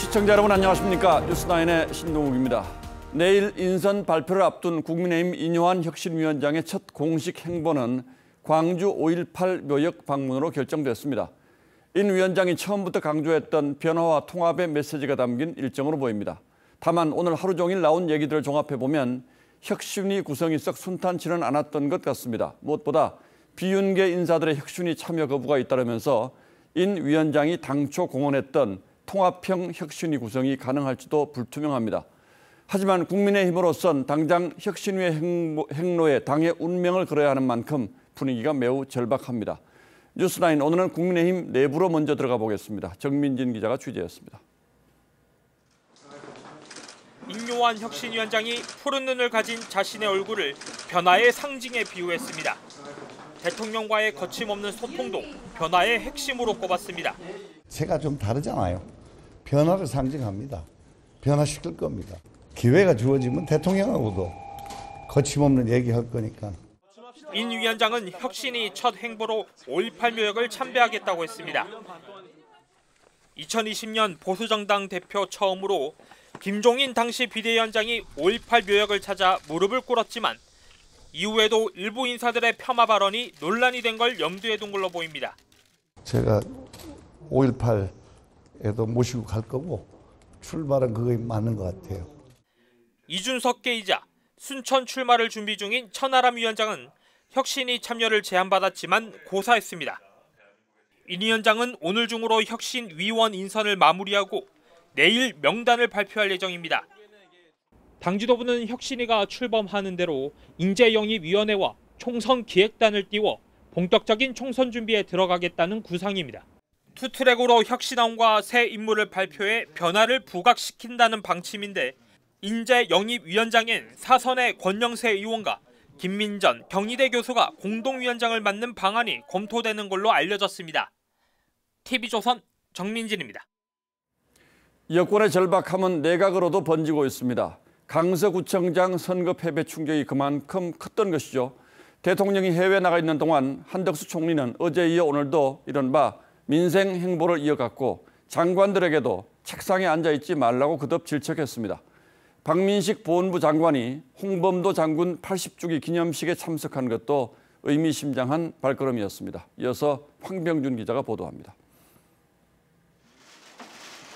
시청자 여러분 안녕하십니까. 뉴스9의 신동욱입니다. 내일 인선 발표를 앞둔 국민의힘 인요한 혁신위원장의 첫 공식 행보는 광주 5.18 묘역 방문으로 결정됐습니다. 인 위원장이 처음부터 강조했던 변화와 통합의 메시지가 담긴 일정으로 보입니다. 다만 오늘 하루 종일 나온 얘기들을 종합해보면 혁신위 구성이 썩 순탄치는 않았던 것 같습니다. 무엇보다 비윤계 인사들의 혁신위 참여 거부가 잇따르면서 인 위원장이 당초 공언했던 통합형 혁신위 구성이 가능할지도 불투명합니다. 하지만 국민의힘으로선 당장 혁신위의 행로에 당의 운명을 걸어야 하는 만큼 분위기가 매우 절박합니다. 뉴스9 오늘은 국민의힘 내부로 먼저 들어가 보겠습니다. 정민진 기자가 취재했습니다. 인요한 혁신위원장이 푸른 눈을 가진 자신의 얼굴을 변화의 상징에 비유했습니다. 대통령과의 거침없는 소통도 변화의 핵심으로 꼽았습니다. 제가 좀 다르잖아요. 변화를 상징합니다. 변화시킬 겁니다. 기회가 주어지면 대통령하고도 거침없는 얘기할 거니까. 인 위원장은 혁신이 첫 행보로 5.18 묘역을 참배하겠다고 했습니다. 2020년 보수정당 대표 처음으로 김종인 당시 비대위원장이 5.18 묘역을 찾아 무릎을 꿇었지만 이후에도 일부 인사들의 폄하 발언이 논란이 된 걸 염두에 둔 걸로 보입니다. 제가 5.18에도 모시고 갈 거고 출마는 그게 맞는 것 같아요. 이준석 계이자 순천 출마를 준비 중인 천하람 위원장은 혁신이 참여를 제안받았지만 고사했습니다. 인 위원장은 오늘 중으로 혁신위원 인선을 마무리하고 내일 명단을 발표할 예정입니다. 당 지도부는 혁신위가 출범하는 대로 인재영입위원회와 총선기획단을 띄워 본격적인 총선 준비에 들어가겠다는 구상입니다. 투트랙으로 혁신안과 새 인물을 발표해 변화를 부각시킨다는 방침인데 인재영입위원장엔 사선의 권영세 의원과 김민전 경희대 교수가 공동위원장을 맡는 방안이 검토되는 걸로 알려졌습니다. TV조선 정민진입니다. 여권의 절박함은 내각으로도 번지고 있습니다. 강서구청장 선거 패배 충격이 그만큼 컸던 것이죠. 대통령이 해외에 나가 있는 동안 한덕수 총리는 어제 이어 오늘도 이른바 민생 행보를 이어갔고 장관들에게도 책상에 앉아있지 말라고 거듭 질책했습니다. 박민식 보훈부 장관이 홍범도 장군 80주기 기념식에 참석한 것도 의미심장한 발걸음이었습니다. 이어서 황병준 기자가 보도합니다.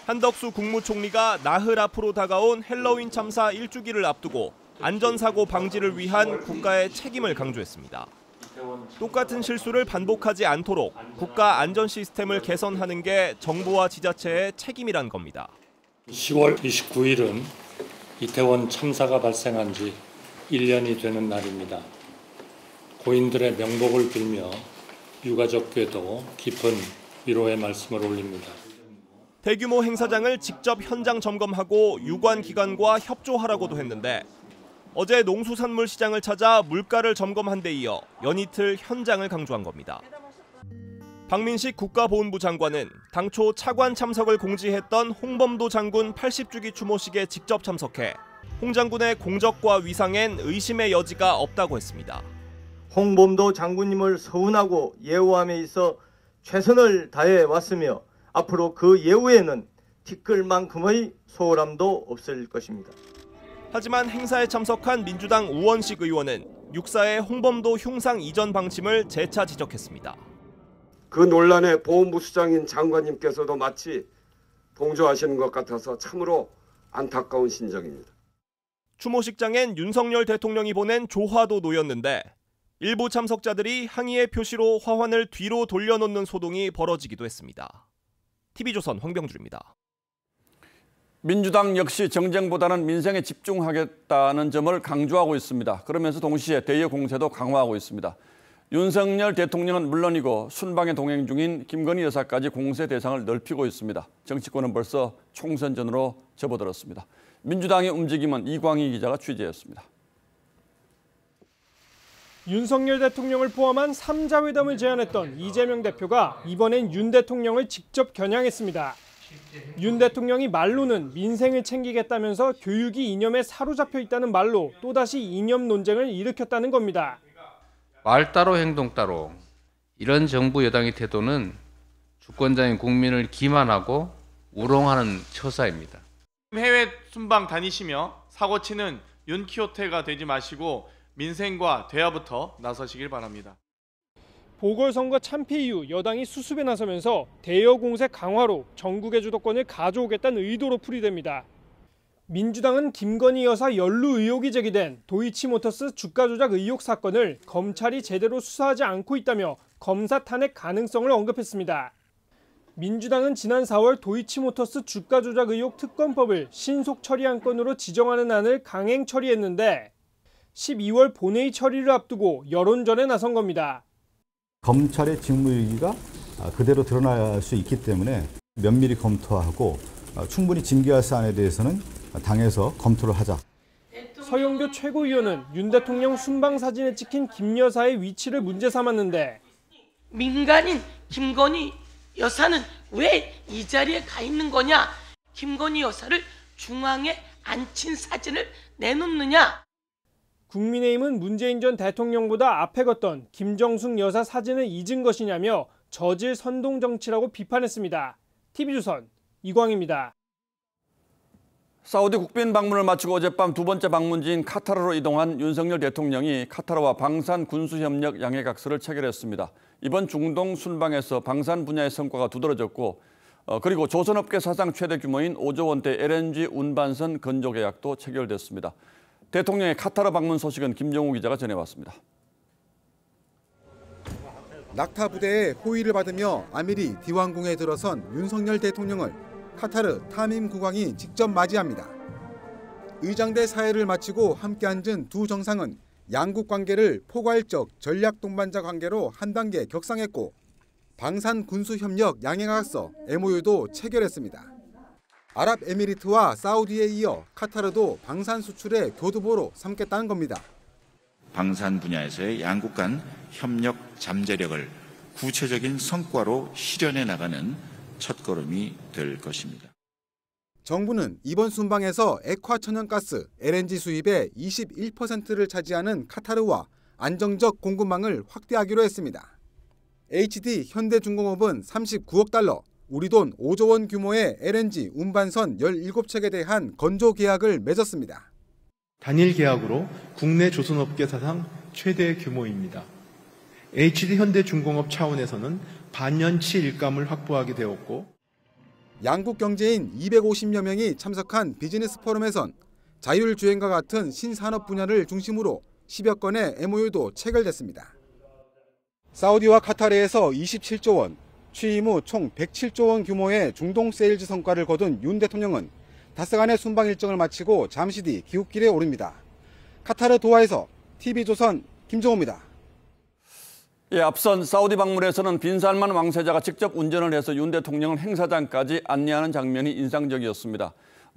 한덕수 국무총리가 나흘 앞으로 다가온 헬로윈 참사 1주기를 앞두고 안전사고 방지를 위한 국가의 책임을 강조했습니다. 똑같은 실수를 반복하지 않도록 국가 안전 시스템을 개선하는 게 정부와 지자체의 책임이란 겁니다. 10월 29일은 이태원 참사가 발생한 지 1년이 되는 날입니다. 고인들의 명복을 빌며 유가족 궤도 깊은 위로의 말씀을 올립니다. 대규모 행사장을 직접 현장 점검하고 유관 기관과 협조하라고도 했는데 어제 농수산물 시장을 찾아 물가를 점검한 데 이어 연이틀 현장을 강조한 겁니다. 박민식 국가보훈부 장관은 당초 차관 참석을 공지했던 홍범도 장군 80주기 추모식에 직접 참석해 홍 장군의 공적과 위상엔 의심의 여지가 없다고 했습니다. 홍범도 장군님을 서운하고 예우함에 있어 최선을 다해 왔으며 앞으로 그 예우에는 티끌만큼의 소홀함도 없을 것입니다. 하지만 행사에 참석한 민주당 우원식 의원은 육사의 홍범도 흉상 이전 방침을 재차 지적했습니다. 그 논란에 보훈부 수장인 장관님께서도 마치 동조하시는 것 같아서 참으로 안타까운 심정입니다. 추모식장엔 윤석열 대통령이 보낸 조화도 놓였는데 일부 참석자들이 항의의 표시로 화환을 뒤로 돌려놓는 소동이 벌어지기도 했습니다. TV조선 황병준입니다. 민주당 역시 정쟁보다는 민생에 집중하겠다는 점을 강조하고 있습니다. 그러면서 동시에 대여 공세도 강화하고 있습니다. 윤석열 대통령은 물론이고 순방에 동행 중인 김건희 여사까지 공세 대상을 넓히고 있습니다. 정치권은 벌써 총선전으로 접어들었습니다. 민주당의 움직임은 이광희 기자가 취재했습니다. 윤석열 대통령을 포함한 3자 회담을 제안했던 이재명 대표가 이번엔 윤 대통령을 직접 겨냥했습니다. 윤 대통령이 말로는 민생을 챙기겠다면서 교육이 이념에 사로잡혀 있다는 말로 또다시 이념 논쟁을 일으켰다는 겁니다. 말 따로 행동 따로 이런 정부 여당의 태도는 주권자인 국민을 기만하고 우롱하는 처사입니다. 해외 순방 다니시며 사고치는 윤키호테가 되지 마시고 민생과 대화부터 나서시길 바랍니다. 보궐선거 참패 이후 여당이 수습에 나서면서 대여 공세 강화로 전국의 주도권을 가져오겠다는 의도로 풀이됩니다. 민주당은 김건희 여사 연루 의혹이 제기된 도이치모터스 주가 조작 의혹 사건을 검찰이 제대로 수사하지 않고 있다며 검사 탄핵 가능성을 언급했습니다. 민주당은 지난 4월 도이치모터스 주가 조작 의혹 특검법을 신속 처리한 건으로 지정하는 안을 강행 처리했는데 12월 본회의 처리를 앞두고 여론전에 나선 겁니다. 검찰의 직무유기가 그대로 드러날 수 있기 때문에 면밀히 검토하고 충분히 징계할 사안에 대해서는 당에서 검토를 하자. 서영교 최고위원은 윤 대통령 순방 사진에 찍힌 김 여사의 위치를 문제 삼았는데 민간인 김건희 여사는 왜 이 자리에 가 있는 거냐? 김건희 여사를 중앙에 앉힌 사진을 내놓느냐? 국민의힘은 문재인 전 대통령보다 앞에 걷던 김정숙 여사 사진을 잊은 것이냐며 저질 선동 정치라고 비판했습니다. TV조선 이광입니다. 사우디 국빈 방문을 마치고 어젯밤 두 번째 방문지인 카타르로 이동한 윤석열 대통령이 카타르와 방산 군수협력 양해각서를 체결했습니다. 이번 중동 순방에서 방산 분야의 성과가 두드러졌고 그리고 조선업계 사상 최대 규모인 5조 원대 LNG 운반선 건조 계약도 체결됐습니다. 대통령의 카타르 방문 소식은 김정우 기자가 전해왔습니다. 낙타 부대의 호위를 받으며 아미리 디왕궁에 들어선 윤석열 대통령을 카타르 타밈 국왕이 직접 맞이합니다. 의장대 사회를 마치고 함께 앉은 두 정상은 양국 관계를 포괄적 전략 동반자 관계로 한 단계 격상했고 방산 군수 협력 양해각서 MOU도 체결했습니다. 아랍에미리트와 사우디에 이어 카타르도 방산 수출의 교두보로 삼겠다는 겁니다. 방산 분야에서의 양국 간 협력 잠재력을 구체적인 성과로 실현해 나가는 첫걸음이 될 것입니다. 정부는 이번 순방에서 액화 천연가스 LNG 수입의 21%를 차지하는 카타르와 안정적 공급망을 확대하기로 했습니다. HD 현대중공업은 39억 달러, 우리 돈 5조 원 규모의 LNG 운반선 17척에 대한 건조 계약을 맺었습니다. 단일 계약으로 국내 조선업계 사상 최대 규모입니다. HD 현대중공업 차원에서는 반년치 일감을 확보하게 되었고 양국 경제인 250여 명이 참석한 비즈니스 포럼에선 자율주행과 같은 신산업 분야를 중심으로 10여 건의 MOU도 체결됐습니다. 사우디와 카타르에서 27조 원, 취임 후 총 107조 원 규모의 중동 세일즈 성과를 거둔 윤 대통령은 닷새간의 순방 일정을 마치고 잠시 뒤 귀국길에 오릅니다. 카타르 도하에서 TV조선 김정호입니다. 예, 앞선 사우디 방문에서는 빈살만 왕세자가 직접 운전을 해서 윤 대통령을 행사장까지 안내하는 장면이 인상적이었습니다.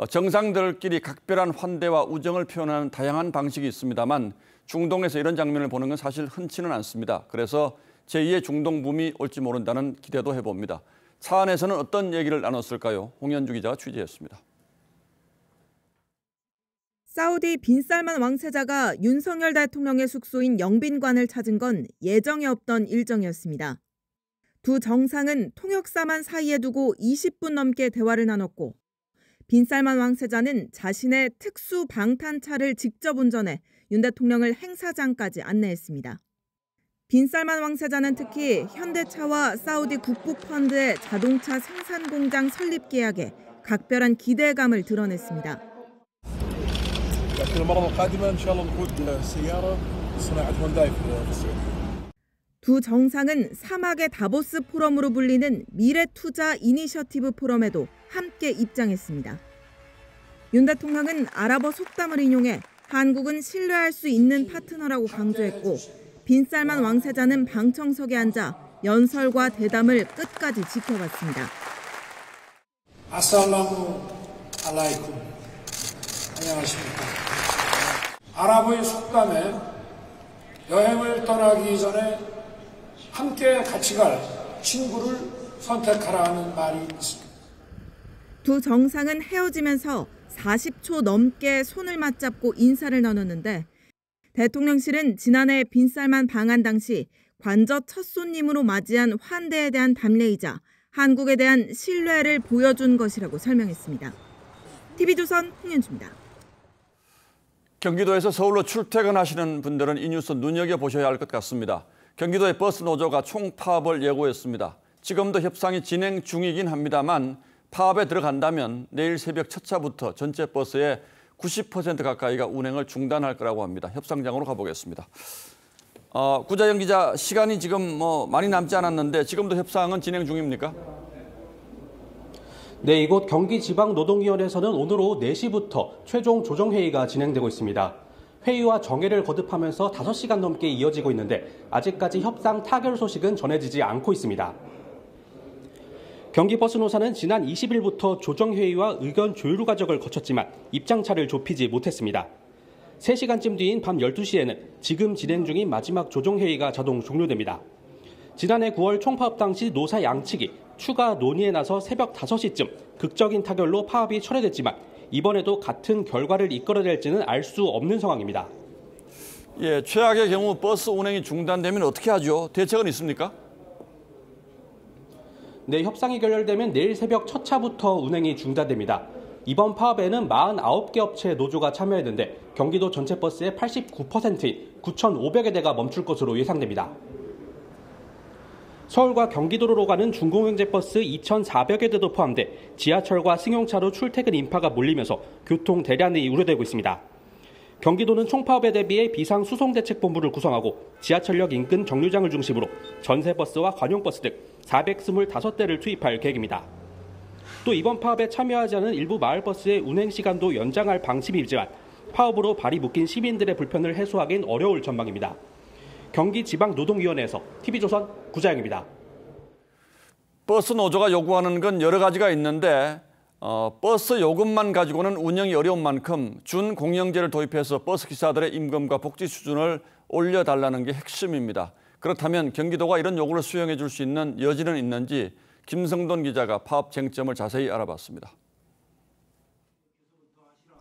정상들끼리 각별한 환대와 우정을 표현하는 다양한 방식이 있습니다만 중동에서 이런 장면을 보는 건 사실 흔치는 않습니다. 그래서 제2의 중동 붐이 올지 모른다는 기대도 해봅니다. 차 안에서는 어떤 얘기를 나눴을까요? 홍현주 기자가 취재했습니다. 사우디 빈살만 왕세자가 윤석열 대통령의 숙소인 영빈관을 찾은 건 예정에 없던 일정이었습니다. 두 정상은 통역사만 사이에 두고 20분 넘게 대화를 나눴고 빈살만 왕세자는 자신의 특수 방탄차를 직접 운전해 윤 대통령을 행사장까지 안내했습니다. 빈살만 왕세자는 특히 현대차와 사우디 국부펀드의 자동차 생산 공장 설립 계약에 각별한 기대감을 드러냈습니다. 두 정상은 사막의 다보스 포럼으로 불리는 미래투자 이니셔티브 포럼에도 함께 입장했습니다. 윤 대통령은 아랍어 속담을 인용해 한국은 신뢰할 수 있는 파트너라고 강조했고 빈살만 왕세자는 방청석에 앉아 연설과 대담을 끝까지 지켜봤습니다. 아살라무 알라이쿰. 안녕하십니까. 아랍의 속담에 여행을 떠나기 전에 함께 같이 갈 친구를 선택하라 하는 말이 있습니다. 두 정상은 헤어지면서 40초 넘게 손을 맞잡고 인사를 나눴는데 대통령실은 지난해 빈살만 방한 당시 관저 첫 손님으로 맞이한 환대에 대한 답례이자 한국에 대한 신뢰를 보여준 것이라고 설명했습니다. TV조선 홍윤주입니다. 경기도에서 서울로 출퇴근하시는 분들은 이 뉴스 눈여겨보셔야 할 것 같습니다. 경기도의 버스 노조가 총파업을 예고했습니다. 지금도 협상이 진행 중이긴 합니다만 파업에 들어간다면 내일 새벽 첫 차부터 전체 버스의 90% 가까이가 운행을 중단할 거라고 합니다. 협상장으로 가보겠습니다. 구자영 기자, 시간이 지금 많이 남지 않았는데 지금도 협상은 진행 중입니까? 네, 이곳 경기지방노동위원회에서는 오늘 오후 4시부터 최종 조정회의가 진행되고 있습니다. 회의와 정회를 거듭하면서 5시간 넘게 이어지고 있는데 아직까지 협상 타결 소식은 전해지지 않고 있습니다. 경기버스노사는 지난 20일부터 조정회의와 의견 조율 과정을 거쳤지만 입장차를 좁히지 못했습니다. 3시간쯤 뒤인 밤 12시에는 지금 진행 중인 마지막 조정회의가 자동 종료됩니다. 지난해 9월 총파업 당시 노사 양측이 추가 논의에 나서 새벽 5시쯤 극적인 타결로 파업이 철회됐지만 이번에도 같은 결과를 이끌어낼지는 알 수 없는 상황입니다. 예, 최악의 경우 버스 운행이 중단되면 어떻게 하죠? 대책은 있습니까? 네, 협상이 결렬되면 내일 새벽 첫 차부터 운행이 중단됩니다. 이번 파업에는 49개 업체 노조가 참여했는데 경기도 전체 버스의 89%인 9,500여 대가 멈출 것으로 예상됩니다. 서울과 경기도로 가는 중공영제버스 2,400여 대도 포함돼 지하철과 승용차로 출퇴근 인파가 몰리면서 교통 대란이 우려되고 있습니다. 경기도는 총파업에 대비해 비상수송대책본부를 구성하고 지하철역 인근 정류장을 중심으로 전세버스와 관용버스 등 425대를 투입할 계획입니다. 또 이번 파업에 참여하지 않은 일부 마을버스의 운행시간도 연장할 방침이지만 파업으로 발이 묶인 시민들의 불편을 해소하기는 어려울 전망입니다. 경기지방노동위원회에서 TV조선 구자영입니다. 버스 노조가 요구하는 건 여러 가지가 있는데 버스 요금만 가지고는 운영이 어려운 만큼 준공영제를 도입해서 버스 기사들의 임금과 복지 수준을 올려달라는 게 핵심입니다. 그렇다면 경기도가 이런 요구를 수용해 줄 수 있는 여지는 있는지 김성돈 기자가 파업 쟁점을 자세히 알아봤습니다.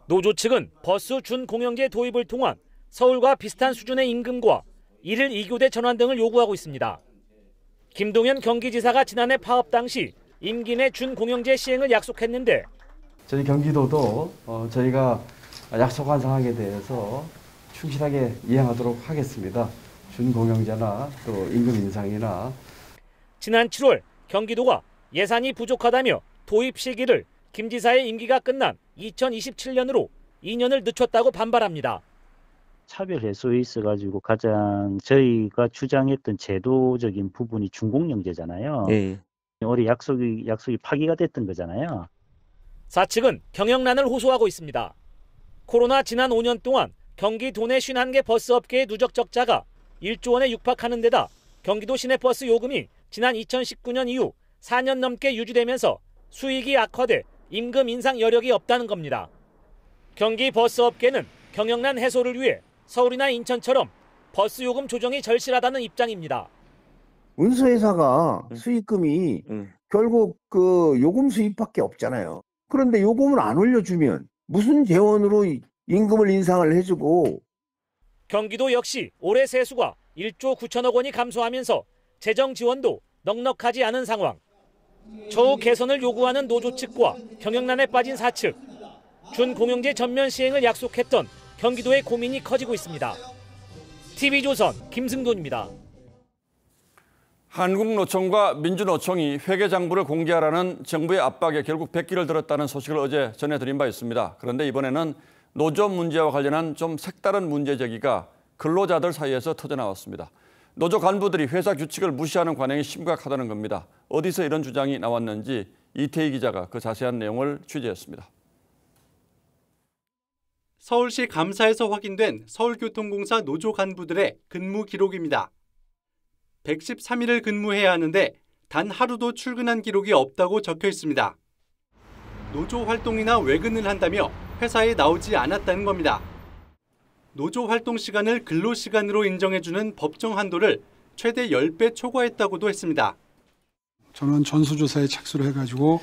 노조 측은 버스 준공영제 도입을 통한 서울과 비슷한 수준의 임금과 1일 2교대 전환 등을 요구하고 있습니다. 김동연 경기지사가 지난해 파업 당시 임기 내 준공영제 시행을 약속했는데 저희 경기도도 저희가 약속한 사항에 대해서 충실하게 이행하도록 하겠습니다. 준공영제나 또 임금 인상이나. 지난 7월 경기도가 예산이 부족하다며 도입 시기를 김 지사의 임기가 끝난 2027년으로 2년을 늦췄다고 반발합니다. 차별 해소에 있어가지고 가장 저희가 주장했던 제도적인 부분이 준공영제잖아요. 네. 올해 약속이 파기가 됐던 거잖아요. 사측은 경영난을 호소하고 있습니다. 코로나 지난 5년 동안 경기 도내 51개 버스업계의 누적 적자가 1조 원에 육박하는 데다 경기도 시내버스 요금이 지난 2019년 이후 4년 넘게 유지되면서 수익이 악화돼 임금 인상 여력이 없다는 겁니다. 경기 버스업계는 경영난 해소를 위해 서울이나 인천처럼 버스 요금 조정이 절실하다는 입장입니다. 운수회사가 수익금이 결국 그 요금 수입밖에 없잖아요. 그런데 요금을 안 올려주면 무슨 재원으로 임금을 인상을 해주고. 경기도 역시 올해 세수가 1조 9천억 원이 감소하면서 재정 지원도 넉넉하지 않은 상황. 처우 개선을 요구하는 노조 측과 경영난에 빠진 사측. 준공영제 전면 시행을 약속했던 경기도의 고민이 커지고 있습니다. TV조선 김승돈입니다. 한국노총과 민주노총이 회계장부를 공개하라는 정부의 압박에 결국 백기를 들었다는 소식을 어제 전해드린 바 있습니다. 그런데 이번에는 노조 문제와 관련한 좀 색다른 문제 제기가 근로자들 사이에서 터져나왔습니다. 노조 간부들이 회사 규칙을 무시하는 관행이 심각하다는 겁니다. 어디서 이런 주장이 나왔는지 이태희 기자가 그 자세한 내용을 취재했습니다. 서울시 감사에서 확인된 서울교통공사 노조 간부들의 근무 기록입니다. 113일을 근무해야 하는데 단 하루도 출근한 기록이 없다고 적혀 있습니다. 노조 활동이나 외근을 한다며 회사에 나오지 않았다는 겁니다. 노조 활동 시간을 근로시간으로 인정해주는 법정 한도를 최대 10배 초과했다고도 했습니다. 저는 전수조사에 착수를 해가지고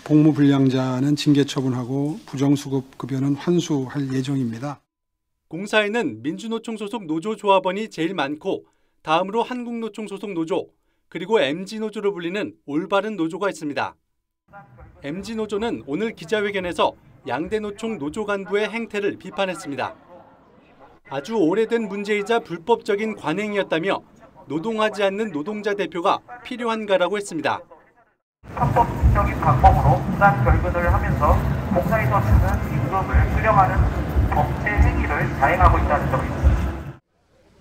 복무불량자는 징계 처분하고 부정수급 급여는 환수할 예정입니다. 공사에는 민주노총 소속 노조조합원이 제일 많고 다음으로 한국노총 소속 노조, 그리고 MG노조로 불리는 올바른 노조가 있습니다. MG노조는 오늘 기자회견에서 양대 노총 노조 간부의 행태를 비판했습니다. 아주 오래된 문제이자 불법적인 관행이었다며 노동하지 않는 노동자 대표가 필요한가라고 했습니다. 합법적인 방법으로 부당 결근을 하면서 공사에서 주는 임금을 수령하는 범죄 행위를 자행하고 있다는 점입니다.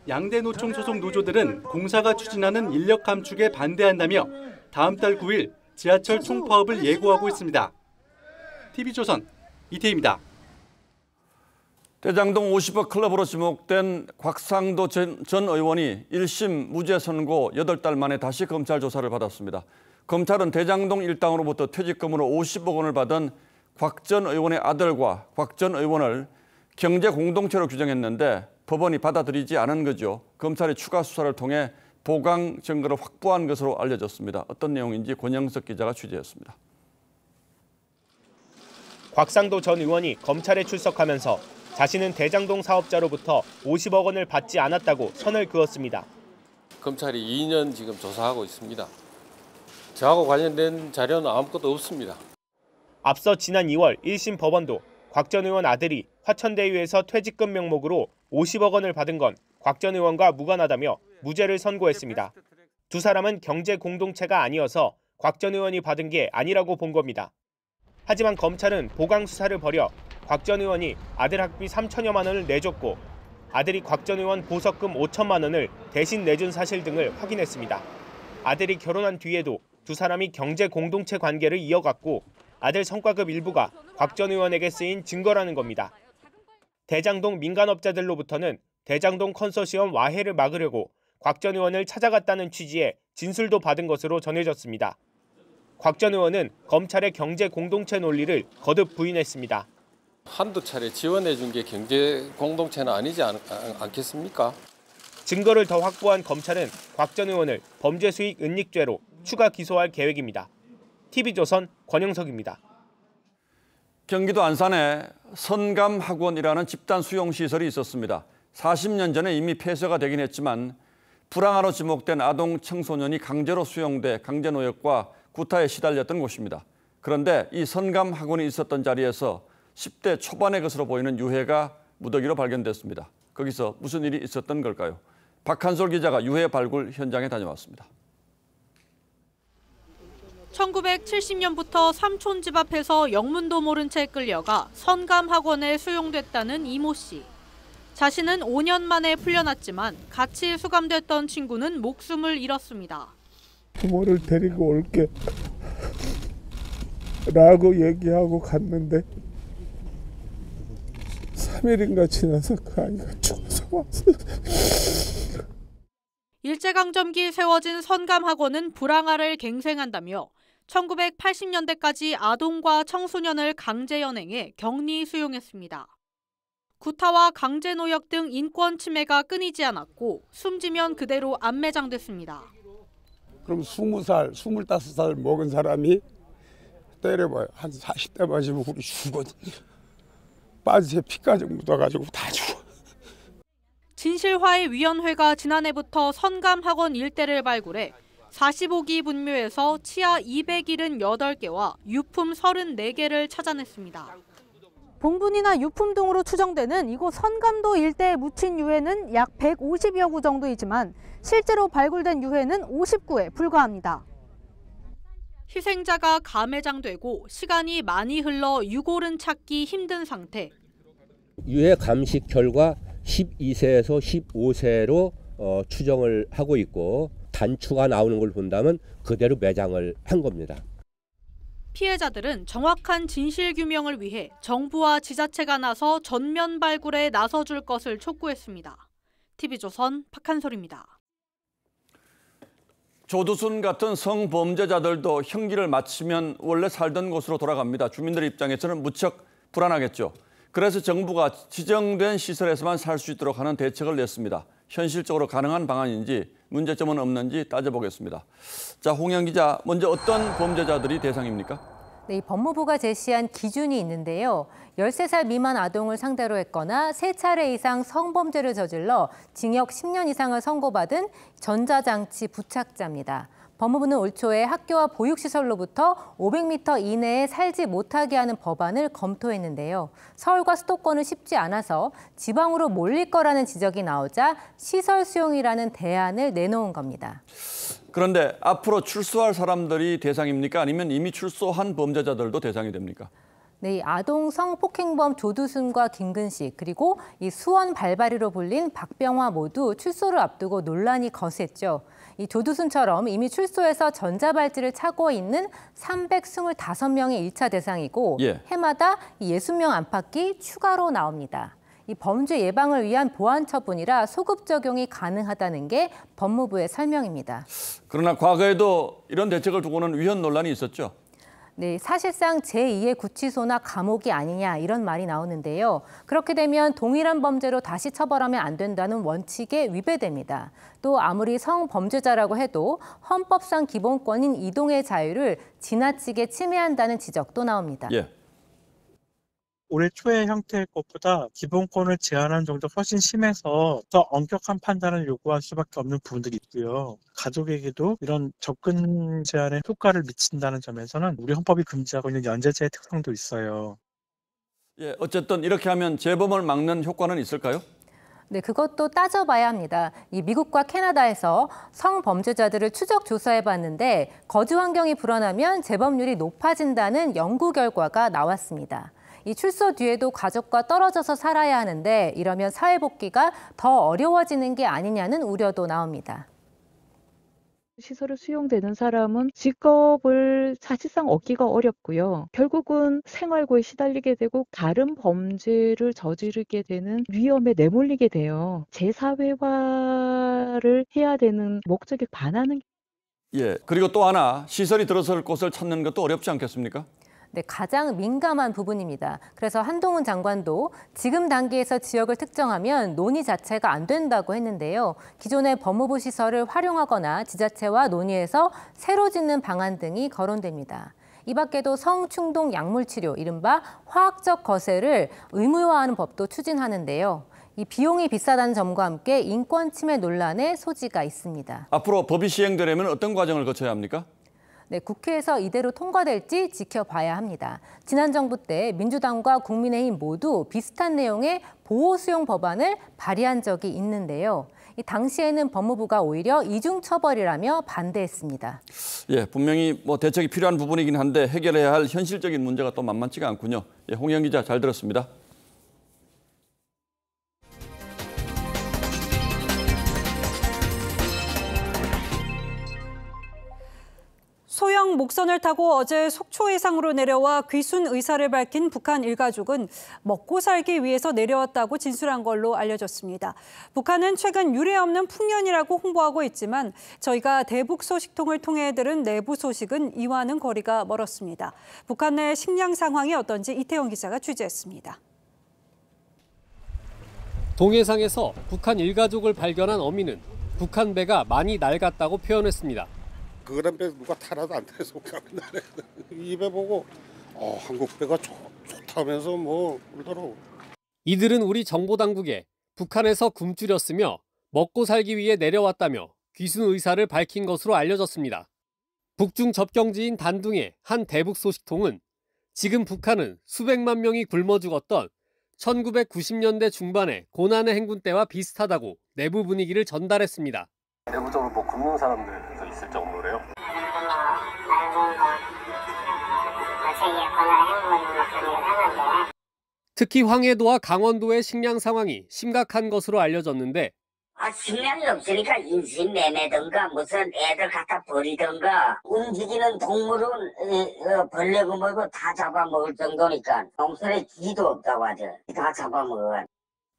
양대 노총 소속 노조들은 공사가 추진하는 인력 감축에 반대한다며 다음 달 9일 지하철 총파업을 예고하고 있습니다. TV조선 이태희입니다. 대장동 50억 클럽으로 지목된 곽상도 전 의원이 1심 무죄 선고 8달 만에 다시 검찰 조사를 받았습니다. 검찰은 대장동 일당으로부터 퇴직금으로 50억 원을 받은 곽 전 의원의 아들과 곽 전 의원을 경제 공동체로 규정했는데 법원이 받아들이지 않은 거죠. 검찰이 추가 수사를 통해 보강 증거를 확보한 것으로 알려졌습니다. 어떤 내용인지 권영석 기자가 취재했습니다. 곽상도 전 의원이 검찰에 출석하면서 자신은 대장동 사업자로부터 50억 원을 받지 않았다고 선을 그었습니다. 검찰이 2년 지금 조사하고 있습니다. 저하고 관련된 자료는 아무것도 없습니다. 앞서 지난 2월 1심 법원도 곽 전 의원 아들이 화천대유에서 퇴직금 명목으로 50억 원을 받은 건 곽 전 의원과 무관하다며 무죄를 선고했습니다. 두 사람은 경제 공동체가 아니어서 곽 전 의원이 받은 게 아니라고 본 겁니다. 하지만 검찰은 보강 수사를 벌여 곽 전 의원이 아들 학비 3천여만 원을 내줬고 아들이 곽 전 의원 보석금 5천만 원을 대신 내준 사실 등을 확인했습니다. 아들이 결혼한 뒤에도 두 사람이 경제 공동체 관계를 이어갔고 아들 성과급 일부가 곽 전 의원에게 쓰인 증거라는 겁니다. 대장동 민간업자들로부터는 대장동 컨소시엄 와해를 막으려고 곽 전 의원을 찾아갔다는 취지의 진술도 받은 것으로 전해졌습니다. 곽 전 의원은 검찰의 경제 공동체 논리를 거듭 부인했습니다. 한두 차례 지원해 준 게 경제 공동체는 아니지 않겠습니까? 증거를 더 확보한 검찰은 곽 전 의원을 범죄수익 은닉죄로 추가 기소할 계획입니다. TV조선 권영석입니다. 경기도 안산에 선감학원이라는 집단 수용시설이 있었습니다. 40년 전에 이미 폐쇄가 되긴 했지만 불황아로 지목된 아동 청소년이 강제로 수용돼 강제노역과 구타에 시달렸던 곳입니다. 그런데 이 선감학원이 있었던 자리에서 10대 초반의 것으로 보이는 유해가 무더기로 발견됐습니다. 거기서 무슨 일이 있었던 걸까요? 박한솔 기자가 유해 발굴 현장에 다녀왔습니다. 1970년부터 삼촌 집 앞에서 영문도 모른 채 끌려가 선감학원에 수용됐다는 이모 씨. 자신은 5년 만에 풀려났지만 같이 수감됐던 친구는 목숨을 잃었습니다. 부모를 데리고 올게 라고 얘기하고 갔는데 3일인가 지나서 그 아이가 죽어서 왔어요. 일제강점기 세워진 선감학원은 불황아를 갱생한다며 1980년대까지 아동과 청소년을 강제 연행해 격리 수용했습니다. 구타와 강제노역 등 인권 침해가 끊이지 않았고 숨지면 그대로 안매장됐습니다. 그럼 20살, 25살 먹은 사람이 때려봐요. 한 40대 맞으면 우리 죽거든요. 바지에 피까지 묻어가지고 다 죽어. 진실화해위원회가 지난해부터 선감학원 일대를 발굴해 45기 분묘에서 치아 278개와 유품 34개를 찾아냈습니다. 봉분이나 유품 등으로 추정되는 이곳 선감도 일대에 묻힌 유해는 약 150여 구 정도이지만 실제로 발굴된 유해는 50구에 불과합니다. 희생자가 감회장되고 시간이 많이 흘러 유골은 찾기 힘든 상태. 유해 감식 결과 12세에서 15세로 추정을 하고 있고 단추가 나오는 걸 본다면 그대로 매장을 한 겁니다. 피해자들은 정확한 진실 규명을 위해 정부와 지자체가 나서 전면 발굴에 나서줄 것을 촉구했습니다. TV조선 박한솔입니다. 조두순 같은 성범죄자들도 형기를 마치면 원래 살던 곳으로 돌아갑니다. 주민들 입장에서는 무척 불안하겠죠. 그래서 정부가 지정된 시설에서만 살 수 있도록 하는 대책을 냈습니다. 현실적으로 가능한 방안인지 문제점은 없는지 따져보겠습니다. 자, 홍영 기자, 먼저 어떤 범죄자들이 대상입니까? 네, 법무부가 제시한 기준이 있는데요. 13살 미만 아동을 상대로 했거나 3차례 이상 성범죄를 저질러 징역 10년 이상을 선고받은 전자장치 부착자입니다. 법무부는 올 초에 학교와 보육시설로부터 500m 이내에 살지 못하게 하는 법안을 검토했는데요. 서울과 수도권은 쉽지 않아서 지방으로 몰릴 거라는 지적이 나오자 시설 수용이라는 대안을 내놓은 겁니다. 그런데 앞으로 출소할 사람들이 대상입니까? 아니면 이미 출소한 범죄자들도 대상이 됩니까? 네, 아동 성폭행범 조두순과 김근식 그리고 이 수원 발바리로 불린 박병화 모두 출소를 앞두고 논란이 거셌죠. 이 조두순처럼 이미 출소해서 전자발찌를 차고 있는 325명이 1차 대상이고 해마다 60명 안팎이 추가로 나옵니다. 이 범죄 예방을 위한 보완 처분이라 소급 적용이 가능하다는 게 법무부의 설명입니다. 그러나 과거에도 이런 대책을 두고는 위헌 논란이 있었죠. 네, 사실상 제2의 구치소나 감옥이 아니냐 이런 말이 나오는데요. 그렇게 되면 동일한 범죄로 다시 처벌하면 안 된다는 원칙에 위배됩니다. 또 아무리 성범죄자라고 해도 헌법상 기본권인 이동의 자유를 지나치게 침해한다는 지적도 나옵니다. 올해 초의 형태의 것보다 기본권을 제한하는 정도 훨씬 심해서 더 엄격한 판단을 요구할 수밖에 없는 부분들이 있고요. 가족에게도 이런 접근 제한에 효과를 미친다는 점에서는 우리 헌법이 금지하고 있는 연재제의 특성도 있어요. 어쨌든 이렇게 하면 재범을 막는 효과는 있을까요? 네, 그것도 따져봐야 합니다. 이 미국과 캐나다에서 성범죄자들을 추적 조사해봤는데 거주 환경이 불안하면 재범률이 높아진다는 연구 결과가 나왔습니다. 이 출소 뒤에도 가족과 떨어져서 살아야 하는데 이러면 사회 복귀가 더 어려워지는 게 아니냐는 우려도 나옵니다. 시설에 수용되는 사람은 직업을 사실상 얻기가 어렵고요. 결국은 생활고에 시달리게 되고 다른 범죄를 저지르게 되는 위험에 내몰리게 돼요. 재사회화를 해야 되는 목적에 반하는. 그리고 또 하나 시설이 들어설 곳을 찾는 것도 어렵지 않겠습니까? 네, 가장 민감한 부분입니다. 그래서 한동훈 장관도 지금 단계에서 지역을 특정하면 논의 자체가 안 된다고 했는데요. 기존의 법무부 시설을 활용하거나 지자체와 논의해서 새로 짓는 방안 등이 거론됩니다. 이 밖에도 성충동 약물치료, 이른바 화학적 거세를 의무화하는 법도 추진하는데요. 이 비용이 비싸다는 점과 함께 인권 침해 논란의 소지가 있습니다. 앞으로 법이 시행되려면 어떤 과정을 거쳐야 합니까? 네, 국회에서 이대로 통과될지 지켜봐야 합니다. 지난 정부 때 민주당과 국민의힘 모두 비슷한 내용의 보호 수용 법안을 발의한 적이 있는데요. 이 당시에는 법무부가 오히려 이중처벌이라며 반대했습니다. 분명히 대책이 필요한 부분이긴 한데 해결해야 할 현실적인 문제가 또 만만치가 않군요. 홍영 기자 잘 들었습니다. 소형 목선을 타고 어제 속초 해상으로 내려와 귀순 의사를 밝힌 북한 일가족은 먹고 살기 위해서 내려왔다고 진술한 걸로 알려졌습니다. 북한은 최근 유례없는 풍년이라고 홍보하고 있지만 저희가 대북 소식통을 통해 들은 내부 소식은 이와는 거리가 멀었습니다. 북한 내 식량 상황이 어떤지 이태원 기자가 취재했습니다. 동해상에서 북한 일가족을 발견한 어민은 북한 배가 많이 낡았다고 표현했습니다. 그런 배 누가 타라도 안 타서 이 배 보고 한국 배가 좋다면서 그러더라고. 이들은 우리 정보당국에 북한에서 굶주렸으며 먹고 살기 위해 내려왔다며 귀순 의사를 밝힌 것으로 알려졌습니다. 북중 접경지인 단둥의 한 대북 소식통은 지금 북한은 수백만 명이 굶어 죽었던 1990년대 중반의 고난의 행군 때와 비슷하다고 내부 분위기를 전달했습니다. 내부적으로 굶는 사람들도 있을 정도래요? 특히 황해도와 강원도의 식량 상황이 심각한 것으로 알려졌는데 식량이 없으니까 인신 매매든가 무슨 애들 갖다 버리든가 움직이는 동물은 벌레고 뭐고 다 잡아먹을 정도니까 농촌에 쥐도 없다고 하죠. 다 잡아먹어요.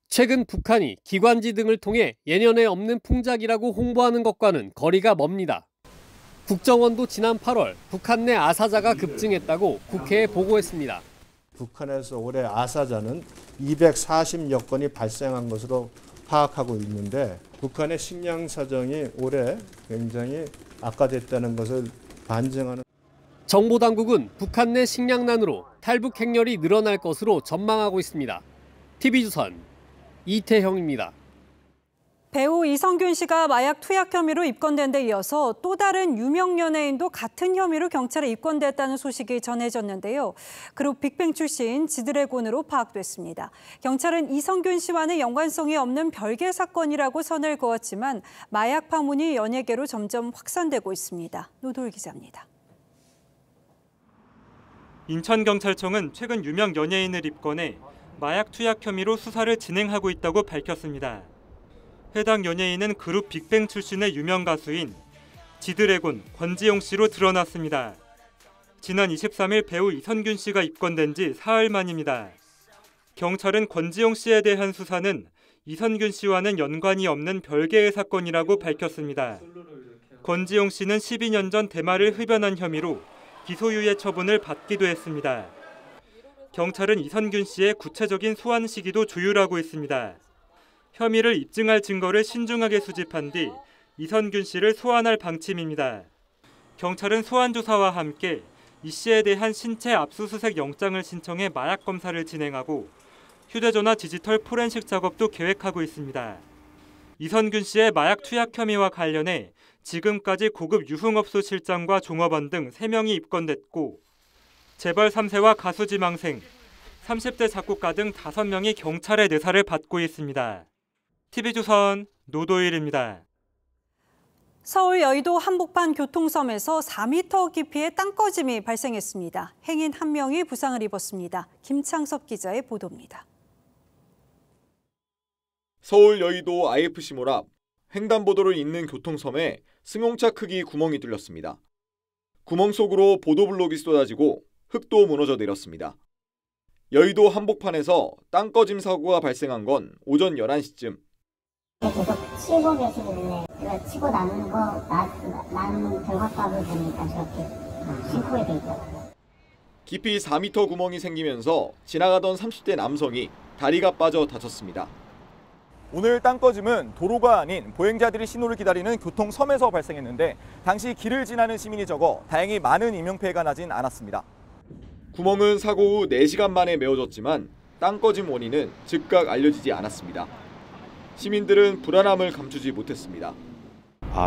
최근 북한이 기관지 등을 통해 예년에 없는 풍작이라고 홍보하는 것과는 거리가 멉니다. 국정원도 지난 8월 북한 내 아사자가 급증했다고 국회에 보고했습니다. 북한에서 올해 아사자는 240여 건이 발생한 것으로 파악하고 있는데 북한의 식량 사정이 올해 굉장히 악화됐다는 것을 반증하는. 정보당국은 북한 내 식량난으로 탈북 행렬이 늘어날 것으로 전망하고 있습니다. TV조선 이태형입니다. 배우 이성균 씨가 마약 투약 혐의로 입건된 데 이어서 또 다른 유명 연예인도 같은 혐의로 경찰에 입건됐다는 소식이 전해졌는데요. 그룹 빅뱅 출신 지드래곤으로 파악됐습니다. 경찰은 이성균 씨와는 연관성이 없는 별개 사건이라고 선을 그었지만 마약 파문이 연예계로 점점 확산되고 있습니다. 노돌 기자입니다. 인천경찰청은 최근 유명 연예인을 입건해 마약 투약 혐의로 수사를 진행하고 있다고 밝혔습니다. 해당 연예인은 그룹 빅뱅 출신의 유명 가수인 지드래곤 권지용 씨로 드러났습니다. 지난 23일 배우 이성균 씨가 입건된 지 사흘 만입니다. 경찰은 권지용 씨에 대한 수사는 이성균 씨와는 연관이 없는 별개의 사건이라고 밝혔습니다. 권지용 씨는 12년 전 대마를 흡연한 혐의로 기소유예 처분을 받기도 했습니다. 경찰은 이성균 씨의 구체적인 소환 시기도 조율하고 있습니다. 혐의를 입증할 증거를 신중하게 수집한 뒤 이성균 씨를 소환할 방침입니다. 경찰은 소환 조사와 함께 이 씨에 대한 신체 압수수색 영장을 신청해 마약 검사를 진행하고 휴대전화 디지털 포렌식 작업도 계획하고 있습니다. 이성균 씨의 마약 투약 혐의와 관련해 지금까지 고급 유흥업소 실장과 종업원 등 3명이 입건됐고 재벌 3세와 가수 지망생, 30대 작곡가 등 5명이 경찰의 내사를 받고 있습니다. TV조선 노도일입니다. 서울 여의도 한복판 교통섬에서 4m 깊이의 땅꺼짐이 발생했습니다. 행인 1명이 부상을 입었습니다. 김창섭 기자의 보도입니다. 서울 여의도 IFC몰 앞 횡단보도를 잇는 교통섬에 승용차 크기 구멍이 뚫렸습니다. 구멍 속으로 보도블록이 쏟아지고 흙도 무너져 내렸습니다. 여의도 한복판에서 땅꺼짐 사고가 발생한 건 오전 11시쯤. 계속 치고 계시길래 제가 치고 나는 거 나는 결과값을 보니까 저렇게 싱크에 돼 있더라고요. 깊이 4m 구멍이 생기면서 지나가던 30대 남성이 다리가 빠져 다쳤습니다. 오늘 땅꺼짐은 도로가 아닌 보행자들이 신호를 기다리는 교통섬에서 발생했는데 당시 길을 지나는 시민이 적어 다행히 많은 인명피해가 나진 않았습니다. 구멍은 사고 후 4시간 만에 메워졌지만 땅꺼짐 원인은 즉각 알려지지 않았습니다. 시민들은 불안함을 감추지 못했습니다.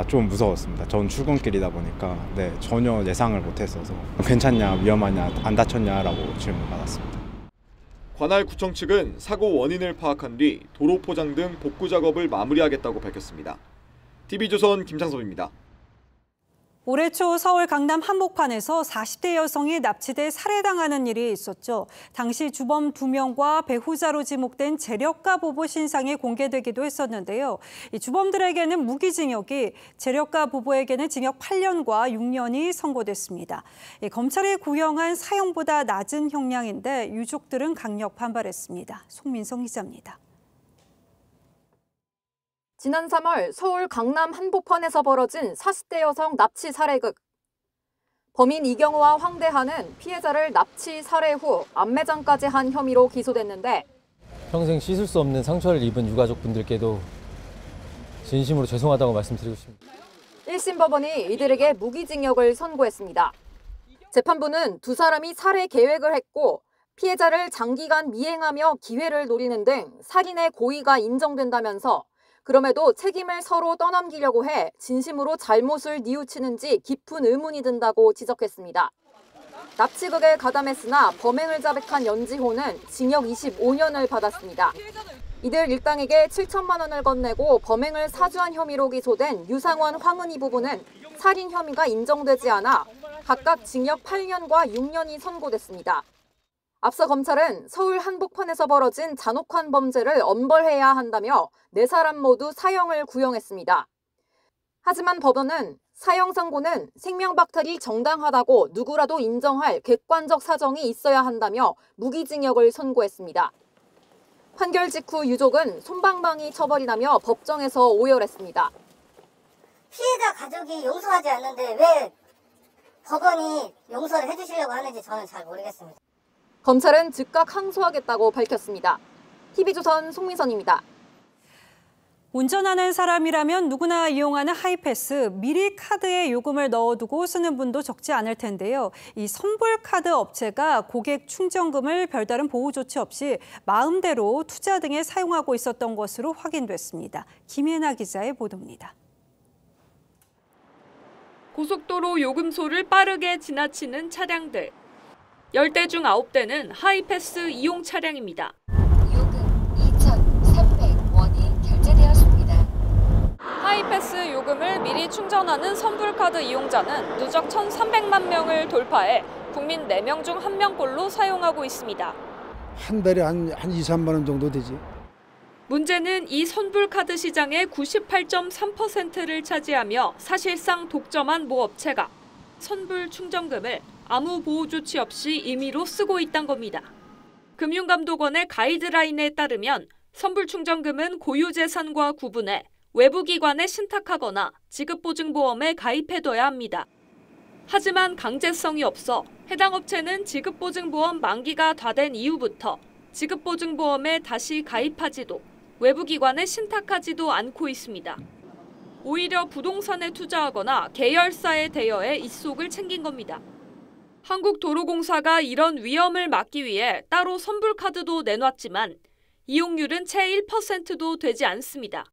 좀 무서웠습니다. 전 출근길이다 보니까 전혀 예상을 못했어서 괜찮냐, 위험하냐, 안 다쳤냐라고 질문받았습니다. 관할구청 측은 사고 원인을 파악한 뒤 도로 포장 등 복구 작업을 마무리하겠다고 밝혔습니다. TV조선 김창섭입니다. 올해 초 서울 강남 한복판에서 40대 여성이 납치돼 살해당하는 일이 있었죠. 당시 주범 2명과 배후자로 지목된 재력가 부부 신상이 공개되기도 했었는데요. 이 주범들에게는 무기징역이, 재력가 부부에게는 징역 8년과 6년이 선고됐습니다. 검찰이 구형한 사형보다 낮은 형량인데 유족들은 강력 반발했습니다. 송민성 기자입니다. 지난 3월 서울 강남 한복판에서 벌어진 40대 여성 납치 살해극. 범인 이경호와 황대하는 피해자를 납치 살해 후 암매장까지 한 혐의로 기소됐는데 평생 씻을 수 없는 상처를 입은 유가족분들께도 진심으로 죄송하다고 말씀드리고 싶습니다. 1심 법원이 이들에게 무기징역을 선고했습니다. 재판부는 두 사람이 살해 계획을 했고 피해자를 장기간 미행하며 기회를 노리는 등 살인의 고의가 인정된다면서 그럼에도 책임을 서로 떠넘기려고 해 진심으로 잘못을 뉘우치는지 깊은 의문이 든다고 지적했습니다. 납치극에 가담했으나 범행을 자백한 연지호는 징역 25년을 받았습니다. 이들 일당에게 7천만 원을 건네고 범행을 사주한 혐의로 기소된 유상원, 황은희 부부는 살인 혐의가 인정되지 않아 각각 징역 8년과 6년이 선고됐습니다. 앞서 검찰은 서울 한복판에서 벌어진 잔혹한 범죄를 엄벌해야 한다며 4사람 모두 사형을 구형했습니다. 하지만 법원은 사형 선고는 생명박탈이 정당하다고 누구라도 인정할 객관적 사정이 있어야 한다며 무기징역을 선고했습니다. 판결 직후 유족은 솜방망이 처벌이라며 법정에서 오열했습니다. 피해자 가족이 용서하지 않는데 왜 법원이 용서를 해주시려고 하는지 저는 잘 모르겠습니다. 검찰은 즉각 항소하겠다고 밝혔습니다. TV조선 송민선입니다. 운전하는 사람이라면 누구나 이용하는 하이패스, 미리 카드에 요금을 넣어두고 쓰는 분도 적지 않을 텐데요. 이 선불카드 업체가 고객 충전금을 별다른 보호 조치 없이 마음대로 투자 등에 사용하고 있었던 것으로 확인됐습니다. 김예나 기자의 보도입니다. 고속도로 요금소를 빠르게 지나치는 차량들. 10대 중 9대는 하이패스 이용 차량입니다. 요금 2,300원이 결제되었습니다. 하이패스 요금을 미리 충전하는 선불카드 이용자는 누적 1,300만 명을 돌파해 국민 4명 중 1명꼴로 사용하고 있습니다. 한 달에 한 2, 3만 원 정도 되지. 문제는 이 선불카드 시장의 98.3%를 차지하며 사실상 독점한 모 업체가 선불 충전금을 아무 보호 조치 없이 임의로 쓰고 있다는 겁니다. 금융감독원의 가이드라인에 따르면 선불 충전금은 고유재산과 구분해 외부 기관에 신탁하거나 지급보증보험에 가입해둬야 합니다. 하지만 강제성이 없어 해당 업체는 지급보증보험 만기가 다 된 이후부터 지급보증보험에 다시 가입하지도 외부 기관에 신탁하지도 않고 있습니다. 오히려 부동산에 투자하거나 계열사에 대여해 입속을 챙긴 겁니다. 한국도로공사가 이런 위험을 막기 위해 따로 선불카드도 내놨지만 이용률은 채 1%도 되지 않습니다.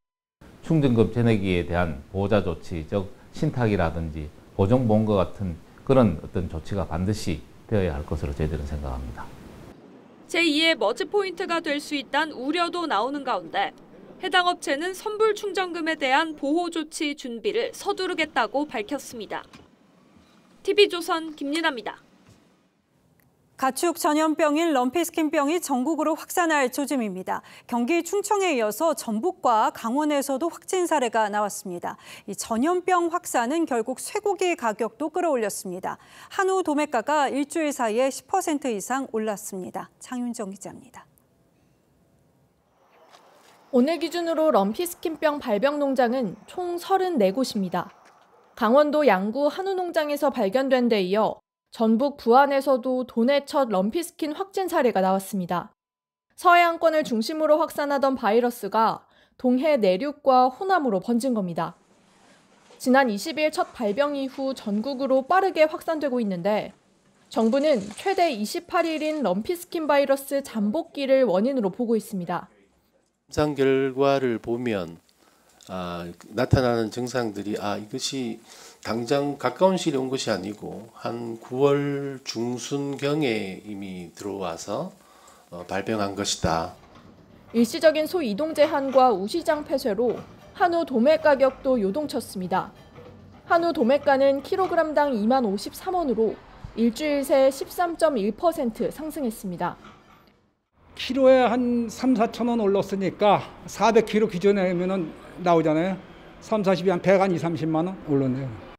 충전금 전액기에 대한 보호자 조치, 즉 신탁이라든지 보정보험과 같은 그런 어떤 조치가 반드시 되어야 할 것으로 저희들은 생각합니다. 제2의 머지 포인트가 될 수 있다는 우려도 나오는 가운데 해당 업체는 선불 충전금에 대한 보호 조치 준비를 서두르겠다고 밝혔습니다. TV조선 김예나입니다. 가축 전염병인 럼피스킨병이 전국으로 확산할 조짐입니다. 경기 충청에 이어서 전북과 강원에서도 확진 사례가 나왔습니다. 이 전염병 확산은 결국 쇠고기 가격도 끌어올렸습니다. 한우 도매가가 일주일 사이에 10% 이상 올랐습니다. 장윤정 기자입니다. 오늘 기준으로 럼피스킨병 발병 농장은 총 34곳입니다. 강원도 양구 한우 농장에서 발견된 데 이어 전북 부안에서도 도내 첫 럼피스킨 확진 사례가 나왔습니다. 서해안권을 중심으로 확산하던 바이러스가 동해 내륙과 호남으로 번진 겁니다. 지난 20일 첫 발병 이후 전국으로 빠르게 확산되고 있는데 정부는 최대 28일인 럼피스킨 바이러스 잠복기를 원인으로 보고 있습니다. 임상 결과를 보면 나타나는 증상들이 이것이 당장 가까운 시일에 온 것이 아니고 한 9월 중순경에 이미 들어와서 발병한 것이다. 일시적인 소이동 제한과 우시장 폐쇄로 한우 도매 가격도 요동쳤습니다. 한우 도매가는 킬로그램당 20,053원으로 일주일 새 13.1% 상승했습니다. 키로에 한 3, 4천 원 올랐으니까 400kg 기준에면 나오잖아요. 3, 40이 한 100, 한 2, 30만 원 올랐네요.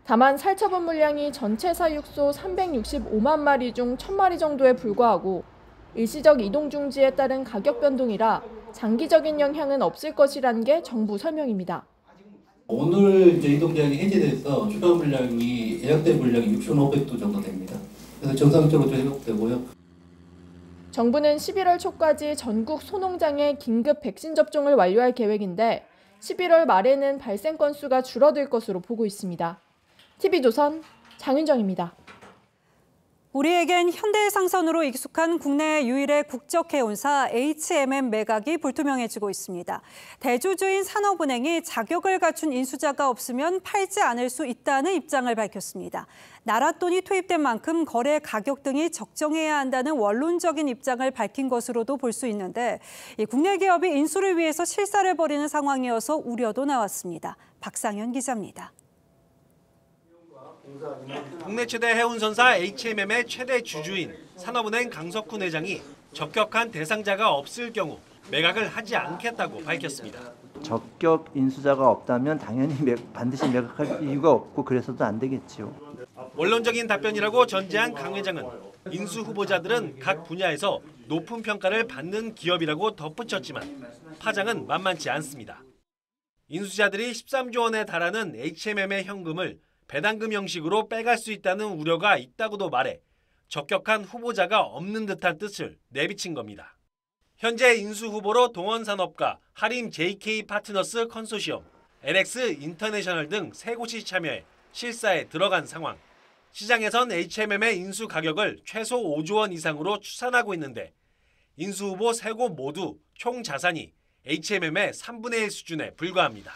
다만 살처분 물량이 전체 사육소 365만 마리 중 1,000마리 정도에 불과하고 일시적 이동 중지에 따른 가격 변동이라 장기적인 영향은 없을 것이라는 게 정부 설명입니다. 오늘 이제 이동 제한이 해제돼서 추가 물량이 예약된 물량이 6,500도 정도 됩니다. 그래서 정상적으로 회복되고요. 정부는 11월 초까지 전국 소농장에 긴급 백신 접종을 완료할 계획인데 11월 말에는 발생 건수가 줄어들 것으로 보고 있습니다. TV조선 장윤정입니다. 우리에겐 현대해상선으로 익숙한 국내 유일의 국적해운사 HMM 매각이 불투명해지고 있습니다. 대주주인 산업은행이 자격을 갖춘 인수자가 없으면 팔지 않을 수 있다는 입장을 밝혔습니다. 나랏돈이 투입된 만큼 거래 가격 등이 적정해야 한다는 원론적인 입장을 밝힌 것으로도 볼 수 있는데 국내 기업이 인수를 위해서 실사를 벌이는 상황이어서 우려도 나왔습니다. 박상현 기자입니다. 국내 최대 해운선사 HMM의 최대 주주인 산업은행 강석훈 회장이 적격한 대상자가 없을 경우 매각을 하지 않겠다고 밝혔습니다. 적격 인수자가 없다면 당연히 반드시 매각할 이유가 없고 그래서도 안 되겠지요. 원론적인 답변이라고 전제한 강 회장은 인수 후보자들은 각 분야에서 높은 평가를 받는 기업이라고 덧붙였지만 파장은 만만치 않습니다. 인수자들이 13조 원에 달하는 HMM의 현금을 배당금 형식으로 빼갈 수 있다는 우려가 있다고도 말해 적격한 후보자가 없는 듯한 뜻을 내비친 겁니다. 현재 인수 후보로 동원산업과 하림 JK 파트너스 컨소시엄, LX 인터내셔널 등 3곳이 참여해 실사에 들어간 상황. 시장에선 HMM의 인수 가격을 최소 5조 원 이상으로 추산하고 있는데 인수 후보 3곳 모두 총 자산이 HMM의 3분의 1 수준에 불과합니다.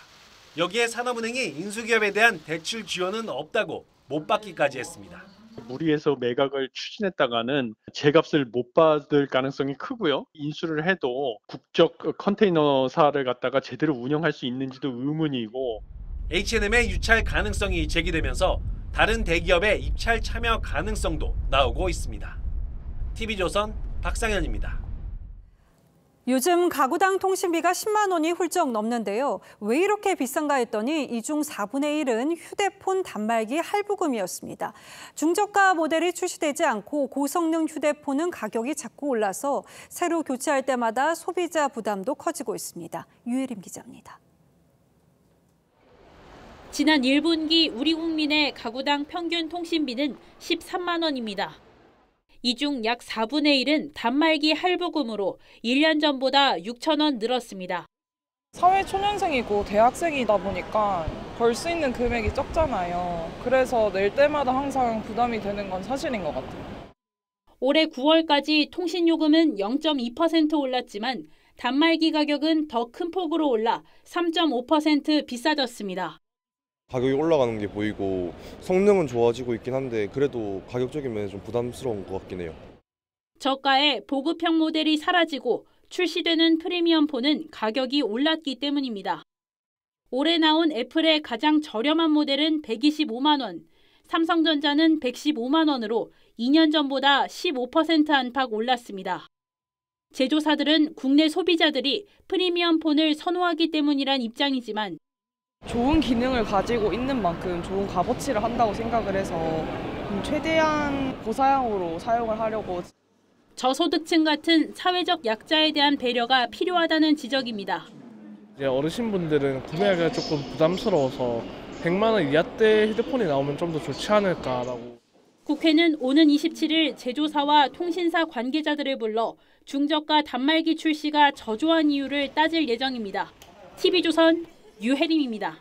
여기에 산업은행이 인수기업에 대한 대출 지원은 없다고 못 받기까지 했습니다. 무리해서 매각을 추진했다가는 제값을 못 받을 가능성이 크고요. 인수를 해도 국적 컨테이너사를 갖다가 제대로 운영할 수 있는지도 의문이고 H&M의 유찰 가능성이 제기되면서 다른 대기업의 입찰 참여 가능성도 나오고 있습니다. TV조선 박상현입니다. 요즘 가구당 통신비가 10만 원이 훌쩍 넘는데요. 왜 이렇게 비싼가 했더니 이 중 4분의 1은 휴대폰 단말기 할부금이었습니다. 중저가 모델이 출시되지 않고 고성능 휴대폰은 가격이 자꾸 올라서 새로 교체할 때마다 소비자 부담도 커지고 있습니다. 유혜림 기자입니다. 지난 1분기 우리 국민의 가구당 평균 통신비는 13만 원입니다. 이 중 약 4분의 1은 단말기 할부금으로 1년 전보다 6천 원 늘었습니다. 사회 초년생이고 대학생이다 보니까 벌 수 있는 금액이 적잖아요. 그래서 낼 때마다 항상 부담이 되는 건 사실인 것 같아요. 올해 9월까지 통신요금은 0.2% 올랐지만 단말기 가격은 더 큰 폭으로 올라 3.5% 비싸졌습니다. 가격이 올라가는 게 보이고 성능은 좋아지고 있긴 한데 그래도 가격적인 면에서 좀 부담스러운 것 같긴 해요. 저가의 보급형 모델이 사라지고 출시되는 프리미엄 폰은 가격이 올랐기 때문입니다. 올해 나온 애플의 가장 저렴한 모델은 125만 원, 삼성전자는 115만 원으로 2년 전보다 15% 안팎 올랐습니다. 제조사들은 국내 소비자들이 프리미엄 폰을 선호하기 때문이란 입장이지만 좋은 기능을 가지고 있는 만큼 좋은 값어치를 한다고 생각을 해서 최대한 고사양으로 사용을 하려고. 저소득층 같은 사회적 약자에 대한 배려가 필요하다는 지적입니다. 이제 어르신분들은 구매하기가 조금 부담스러워서 100만 원 이하대 휴대폰이 나오면 좀 더 좋지 않을까라고. 국회는 오는 27일 제조사와 통신사 관계자들을 불러 중저가 단말기 출시가 저조한 이유를 따질 예정입니다. TV조선 유혜림입니다.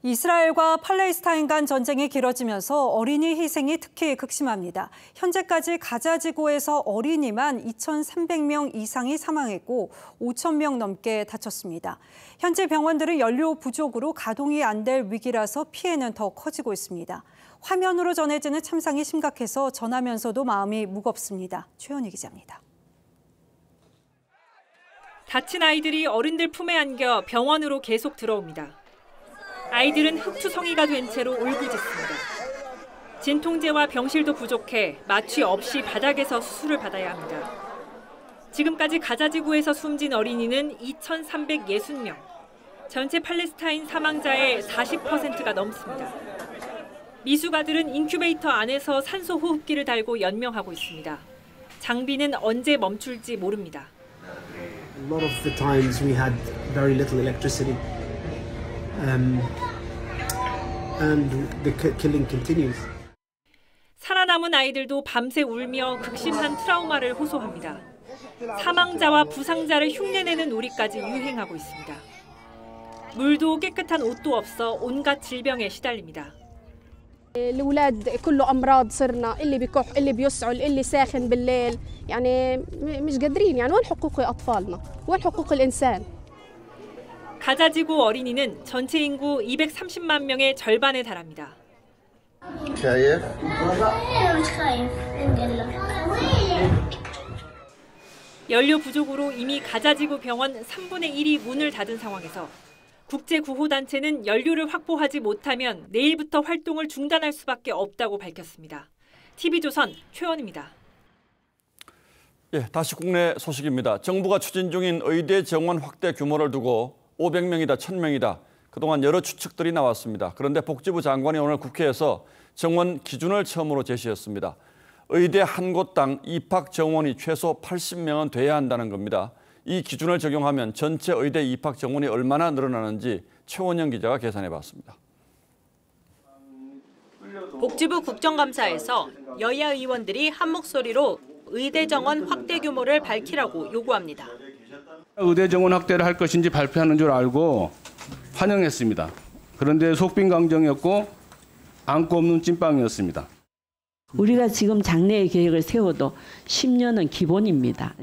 이스라엘과 팔레스타인 간 전쟁이 길어지면서 어린이 희생이 특히 극심합니다. 현재까지 가자 지구에서 어린이만 2,300명 이상이 사망했고 5,000명 넘게 다쳤습니다. 현재 병원들은 연료 부족으로 가동이 안 될 위기라서 피해는 더 커지고 있습니다. 화면으로 전해지는 참상이 심각해서 전하면서도 마음이 무겁습니다. 최현희 기자입니다. 다친 아이들이 어른들 품에 안겨 병원으로 계속 들어옵니다. 아이들은 흑투성이가 된 채로 울부짖습니다. 진통제와 병실도 부족해 마취 없이 바닥에서 수술을 받아야 합니다. 지금까지 가자 지구에서 숨진 어린이는 2,360명. 전체 팔레스타인 사망자의 40%가 넘습니다. 미숙아들은 인큐베이터 안에서 산소 호흡기를 달고 연명하고 있습니다. 장비는 언제 멈출지 모릅니다. A lot of the times we had very little electricity, and the killing continues. 살아남은 아이들도 밤새 울며 극심한 트라우마를 호소합니다. 사망자와 부상자를 흉내내는 놀이까지 유행하고 있습니다. 물도 깨끗한 옷도 없어 온갖 질병에 시달립니다. الأولاد كله أمراض صرنا اللي بكح اللي بيسعل اللي ساخن بالليل يعني مش قادرين يعني وين حقوق أطفالنا وين حقوق الإنسان 가자 지구 어린이는 전체 인구 230만 명의 절반에 달합니다. خايف؟ مش خايف 연료 부족으로 이미 가자 지구 병원 3분의 1이 문을 닫은 상황에서 국제구호단체는 연료를 확보하지 못하면 내일부터 활동을 중단할 수밖에 없다고 밝혔습니다. TV조선 최원입니다. 예, 다시 국내 소식입니다. 정부가 추진 중인 의대 정원 확대 규모를 두고 500명이다, 1000명이다. 그동안 여러 추측들이 나왔습니다. 그런데 복지부 장관이 오늘 국회에서 정원 기준을 처음으로 제시했습니다. 의대 한 곳당 입학 정원이 최소 80명은 돼야 한다는 겁니다. 이 기준을 적용하면 전체 의대 입학 정원이 얼마나 늘어나는지 최원영 기자가 계산해봤습니다. 복지부 국정감사에서 여야 의원들이 한 목소리로 의대 정원 확대 규모를 밝히라고 요구합니다. 의대 정원 확대를 할 것인지 발표하는 줄 알고 환영했습니다. 그런데 속빈강정이었고 안고 없는 찐빵이었습니다. 우리가 지금 장래의 계획을 세워도 10년은 기본입니다.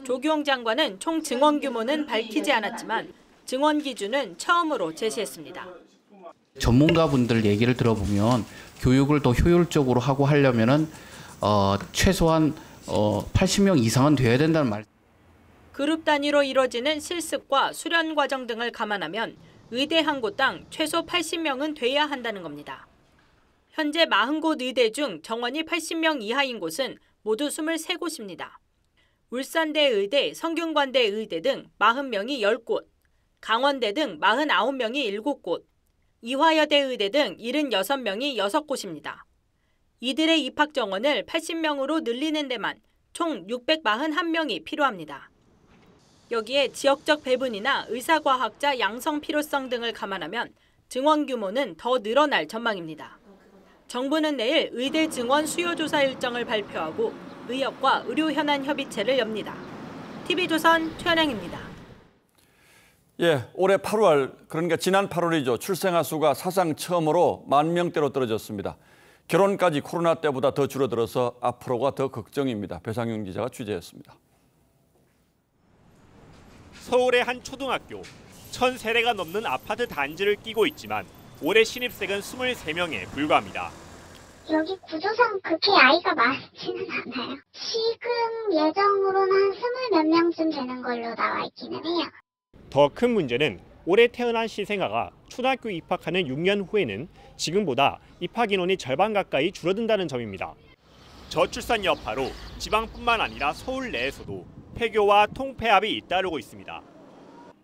조규홍 장관은 총 증원 규모는 밝히지 않았지만 증원 기준은 처음으로 제시했습니다. 전문가분들 얘기를 들어보면 교육을 더 효율적으로 하고 하려면은 최소한 80명 이상은 돼야 된다는 말. 그룹 단위로 이뤄지는 실습과 수련 과정 등을 감안하면 의대 한 곳당 최소 80명은 돼야 한다는 겁니다. 현재 40곳 의대 중 정원이 80명 이하인 곳은 모두 23곳입니다. 울산대 의대, 성균관대 의대 등 40명이 10곳, 강원대 등 49명이 7곳, 이화여대 의대 등 76명이 6곳입니다. 이들의 입학 정원을 80명으로 늘리는 데만 총 641명이 필요합니다. 여기에 지역적 배분이나 의사과학자 양성 필요성 등을 감안하면 증원 규모는 더 늘어날 전망입니다. 정부는 내일 의대 증원 수요 조사 일정을 발표하고 의협과 의료 현안 협의체를 엽니다. TV조선 최연영입니다. 예, 올해 8월, 그러니까 지난 8월이죠. 출생아 수가 사상 처음으로 10,000명대로 떨어졌습니다. 결혼까지 코로나 때보다 더 줄어들어서 앞으로가 더 걱정입니다. 배상윤 기자가 취재했습니다. 서울의 한 초등학교, 1,000세대가 넘는 아파트 단지를 끼고 있지만 올해 신입생은 23명에 불과합니다. 여기 구조상 그렇게 아이가 많지는 않아요. 지금 예정으로는 한 20몇 명쯤 되는 걸로 나와 있기는 해요. 더 큰 문제는 올해 태어난 신생아가 초등학교 입학하는 6년 후에는 지금보다 입학 인원이 절반 가까이 줄어든다는 점입니다. 저출산 여파로 지방뿐만 아니라 서울 내에서도 폐교와 통폐합이 잇따르고 있습니다.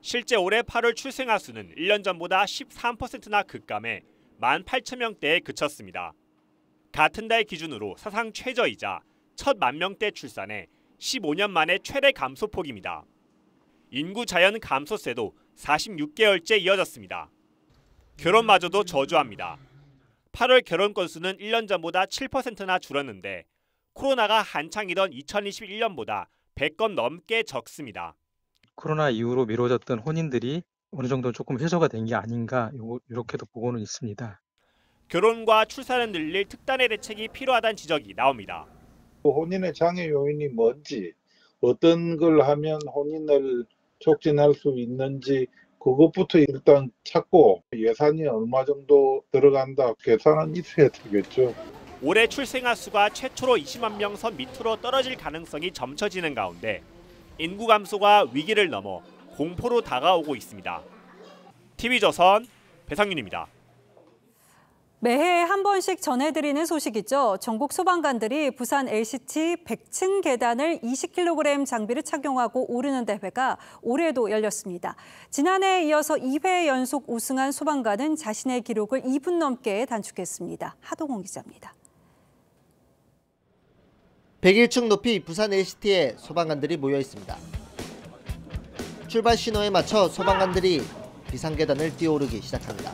실제 올해 8월 출생아 수는 1년 전보다 13%나 급감해 18,000명대에 그쳤습니다. 같은 달 기준으로 사상 최저이자 첫 10,000명대 출산에 15년 만에 최대 감소폭입니다. 인구 자연 감소세도 46개월째 이어졌습니다. 결혼마저도 저조합니다. 8월 결혼 건수는 1년 전보다 7%나 줄었는데 코로나가 한창이던 2021년보다 100건 넘게 적습니다. 코로나 이후로 미뤄졌던 혼인들이 어느 정도 조금 해소가 된 게 아닌가 이렇게도 보고는 있습니다. 결혼과 출산을 늘릴 특단의 대책이 필요하다는 지적이 나옵니다. 혼인의 장애 요인이 뭔지, 어떤 걸 하면 혼인을 촉진할 수 있는지 그것부터 일단 찾고 예산이 얼마 정도 들어간다 계산은 있어야 되겠죠. 올해 출생아 수가 최초로 20만 명 선 밑으로 떨어질 가능성이 점쳐지는 가운데 인구 감소가 위기를 넘어 공포로 다가오고 있습니다. TV조선 배상윤입니다. 매해 한 번씩 전해드리는 소식이죠. 전국 소방관들이 부산 LCT 100층 계단을 20kg 장비를 착용하고 오르는 대회가 올해도 열렸습니다. 지난해에 이어서 2회 연속 우승한 소방관은 자신의 기록을 2분 넘게 단축했습니다. 하동훈 기자입니다. 101층 높이 부산 LCT에 소방관들이 모여 있습니다. 출발 신호에 맞춰 소방관들이 비상계단을 뛰어오르기 시작합니다.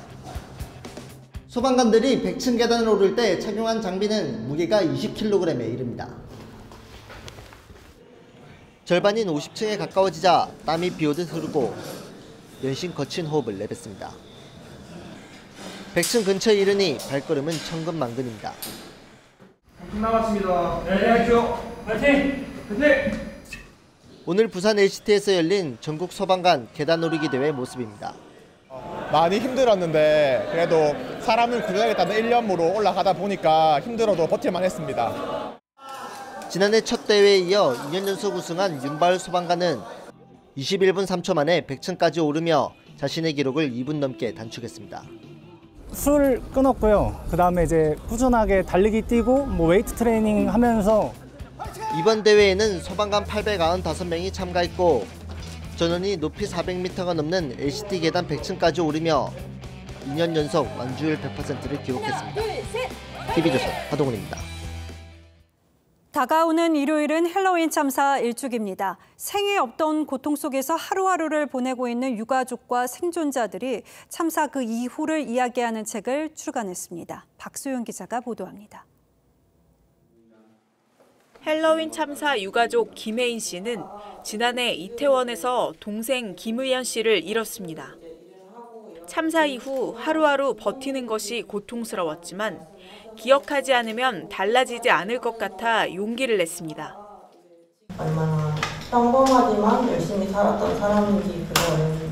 소방관들이 100층 계단을 오를 때 착용한 장비는 무게가 20kg에 이릅니다. 절반인 50층에 가까워지자 땀이 비오듯 흐르고 연신 거친 호흡을 내뱉습니다. 100층 근처에 이르니 발걸음은 천근만근입니다. 끝나갔습니다. 네, 하십시오. 파이팅! 네. 오늘 부산 LCT에서 열린 전국 소방관 계단 오르기 대회 모습입니다. 많이 힘들었는데 그래도 사람을 구해야겠다는 일념으로 올라가다 보니까 힘들어도 버틸만 했습니다. 지난해 첫 대회에 이어 2년 연속 우승한 윤바울 소방관은 21분 3초 만에 100층까지 오르며 자신의 기록을 2분 넘게 단축했습니다. 술을 끊었고요. 그다음에 이제 꾸준하게 달리기 뛰고 웨이트 트레이닝 하면서 이번 대회에는 소방관 895명이 참가했고 전원이 높이 400m가 넘는 LCT 계단 100층까지 오르며 2년 연속 완주율 100%를 기록했습니다. TV조선 하동훈입니다. 다가오는 일요일은 헬로윈 참사 일주기입니다. 생애 없던 고통 속에서 하루하루를 보내고 있는 유가족과 생존자들이 참사 그 이후를 이야기하는 책을 출간했습니다. 박소연 기자가 보도합니다. 헬로윈 참사 유가족 김혜인 씨는 지난해 이태원에서 동생 김의연 씨를 잃었습니다. 참사 이후 하루하루 버티는 것이 고통스러웠지만 기억하지 않으면 달라지지 않을 것 같아 용기를 냈습니다. 얼마나 평범하지만 열심히 살았던 사람인지 그거를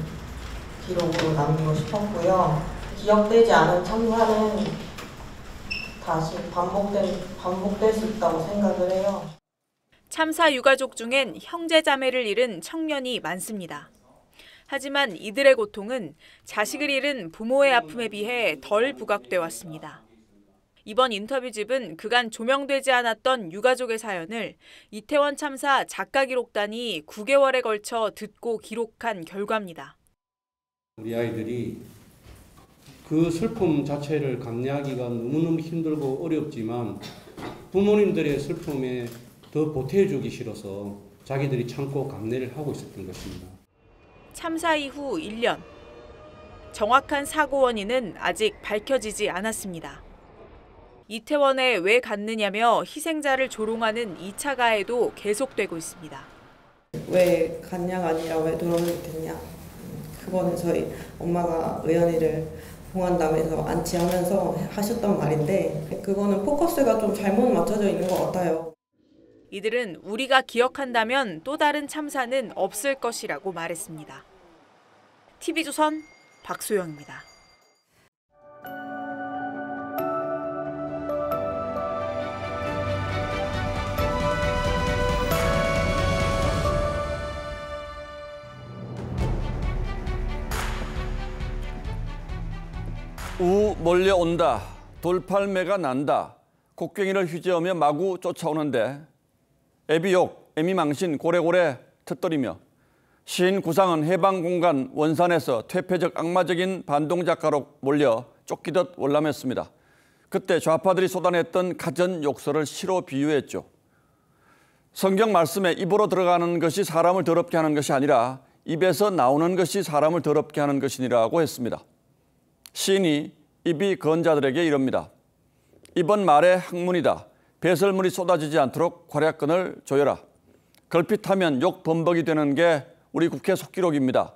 기록으로 남기고 싶었고요. 기억되지 않은 참사는 다시 반복될 수 있다고 생각을 해요. 참사 유가족 중엔 형제 자매를 잃은 청년이 많습니다. 하지만 이들의 고통은 자식을 잃은 부모의 아픔에 비해 덜 부각돼 왔습니다. 이번 인터뷰집은 그간 조명되지 않았던 유가족의 사연을 이태원 참사 작가기록단이 9개월에 걸쳐 듣고 기록한 결과입니다. 우리 아이들이 그 슬픔 자체를 감내하기가 너무너무 힘들고 어렵지만 부모님들의 슬픔에 더 보태주기 싫어서 자기들이 참고 감내를 하고 있었던 것입니다. 참사 이후 1년. 정확한 사고 원인은 아직 밝혀지지 않았습니다. 이태원에 왜 갔느냐며 희생자를 조롱하는 2차 가해도 계속되고 있습니다. 왜 갔냐가 아니라 왜 돌아오게 됐냐. 그거는 저희 엄마가 의연이를 봉한담에서 안치하면서 하셨던 말인데 그거는 포커스가 좀 잘못 맞춰져 있는 것 같아요. 이들은 우리가 기억한다면 또 다른 참사는 없을 것이라고 말했습니다. TV조선 박소영입니다. 몰려온다. 돌팔매가 난다. 곡괭이를 휘저으며 마구 쫓아오는데 애비욕, 애미망신, 고래고래 텄거리며 시인 구상은 해방공간 원산에서 퇴폐적 악마적인 반동작가로 몰려 쫓기듯 월남했습니다. 그때 좌파들이 쏟아냈던 가전 욕설을 시로 비유했죠. 성경 말씀에 입으로 들어가는 것이 사람을 더럽게 하는 것이 아니라 입에서 나오는 것이 사람을 더럽게 하는 것이니라고 했습니다. 시인이 입이 건 자들에게 이럽니다. 이번 말의 학문이다. 배설물이 쏟아지지 않도록 활약근을 조여라. 걸핏하면 욕 범벅이 되는 게 우리 국회 속기록입니다.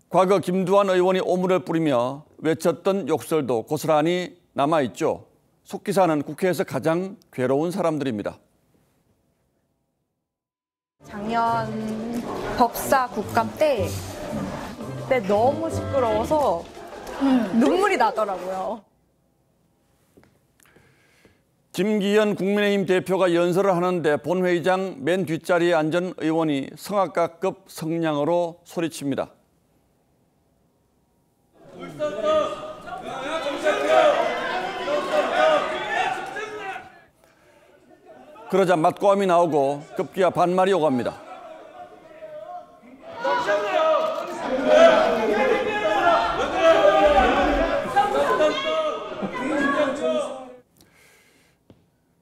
과거 김두한 의원이 오물을 뿌리며 외쳤던 욕설도 고스란히 남아있죠. 속기사는 국회에서 가장 괴로운 사람들입니다. 작년 법사 국감 때 너무 시끄러워서 눈물이 나더라고요. 김기현 국민의힘 대표가 연설을 하는데 본회의장 맨 뒷자리에 앉은 의원이 성악가급 성량으로 소리칩니다. 그러자 맞고함이 나오고 급기야 반말이 오갑니다.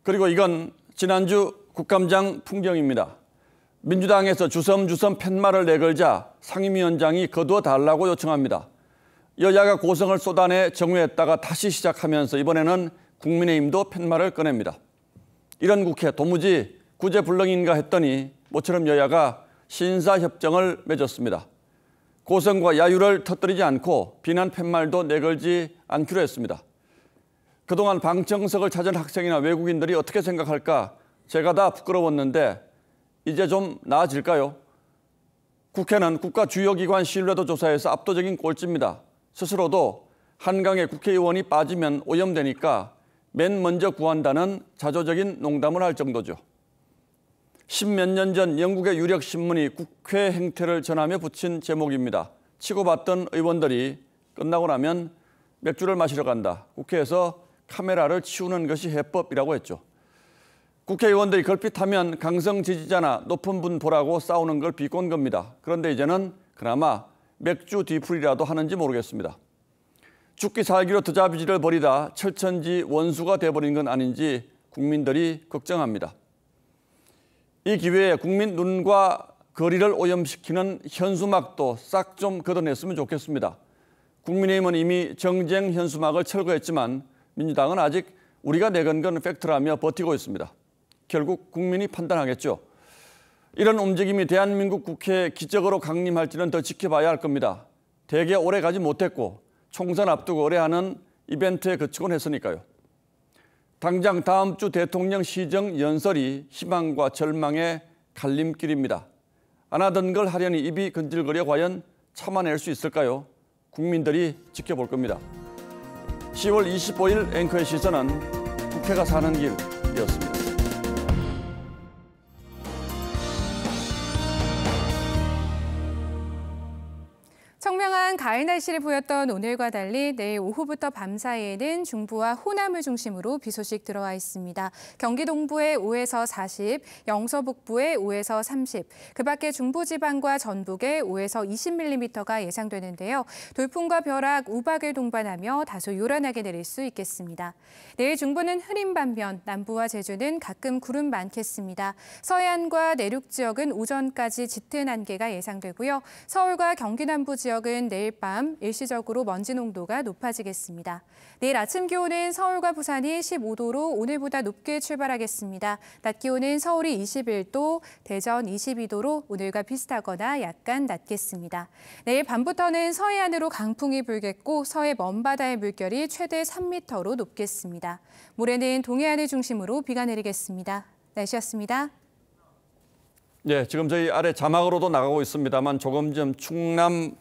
그리고 이건 지난주 국감장 풍경입니다. 민주당에서 주섬주섬 팻말을 내걸자 상임위원장이 거두어 달라고 요청합니다. 여야가 고성을 쏟아내 정회했다가 다시 시작하면서 이번에는 국민의힘도 팻말을 꺼냅니다. 이런 국회 도무지 구제불능인가 했더니 모처럼 여야가 신사협정을 맺었습니다. 고성과 야유를 터뜨리지 않고 비난 팻말도 내걸지 않기로 했습니다. 그동안 방청석을 찾은 학생이나 외국인들이 어떻게 생각할까 제가 다 부끄러웠는데 이제 좀 나아질까요? 국회는 국가 주요 기관 신뢰도 조사에서 압도적인 꼴찌입니다. 스스로도 한강에 국회의원이 빠지면 오염되니까 맨 먼저 구한다는 자조적인 농담을 할 정도죠. 10몇 년 전 영국의 유력 신문이 국회 행태를 전하며 붙인 제목입니다. 치고받던 의원들이 끝나고 나면 맥주를 마시러 간다. 국회에서 카메라를 치우는 것이 해법이라고 했죠. 국회의원들이 걸핏하면 강성 지지자나 높은 분 보라고 싸우는 걸 비꼰 겁니다. 그런데 이제는 그나마 맥주 뒤풀이라도 하는지 모르겠습니다. 죽기 살기로 드자비지를 벌이다 철천지 원수가 돼버린 건 아닌지 국민들이 걱정합니다. 이 기회에 국민 눈과 거리를 오염시키는 현수막도 싹 좀 걷어냈으면 좋겠습니다. 국민의힘은 이미 정쟁 현수막을 철거했지만 민주당은 아직 우리가 내건 건 팩트라며 버티고 있습니다. 결국 국민이 판단하겠죠. 이런 움직임이 대한민국 국회에 기적으로 강림할지는 더 지켜봐야 할 겁니다. 대개 오래 가지 못했고 총선 앞두고 의뢰하는 이벤트에 그치곤 했으니까요. 당장 다음 주 대통령 시정 연설이 희망과 절망의 갈림길입니다. 안 하던 걸 하려니 입이 근질거려 과연 참아낼 수 있을까요? 국민들이 지켜볼 겁니다. 10월 25일 앵커의 시선은 국회가 사는 길이었습니다. 청명한 가을 날씨를 보였던 오늘과 달리 내일 오후부터 밤 사이에는 중부와 호남을 중심으로 비 소식 들어와 있습니다. 경기 동부에 5에서 40, 영서 북부에 5에서 30, 그 밖에 중부지방과 전북에 5에서 20mm가 예상되는데요. 돌풍과 벼락, 우박을 동반하며 다소 요란하게 내릴 수 있겠습니다. 내일 중부는 흐린 반면 남부와 제주는 가끔 구름 많겠습니다. 서해안과 내륙 지역은 오전까지 짙은 안개가 예상되고요. 서울과 경기 남부 지역은 내일 밤 일시적으로 먼지 농도가 높아지겠습니다. 내일 아침 기온은 서울과 부산이 15도로 오늘보다 높게 출발하겠습니다. 낮 기온은 서울이 21도, 대전 22도로 오늘과 비슷하거나 약간 낮겠습니다. 내일 밤부터는 서해안으로 강풍이 불겠고 서해 먼바다의 물결이 최대 3m로 높겠습니다. 모레는 동해안을 중심으로 비가 내리겠습니다. 날씨였습니다. 네, 지금 저희 아래 자막으로도 나가고 있습니다만 조금 전 충남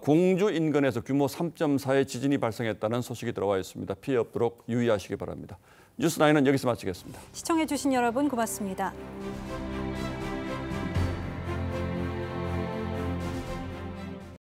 공주 인근에서 규모 3.4의 지진이 발생했다는 소식이 들어와 있습니다. 피해 없도록 유의하시기 바랍니다. 뉴스9은 여기서 마치겠습니다. 시청해주신 여러분 고맙습니다.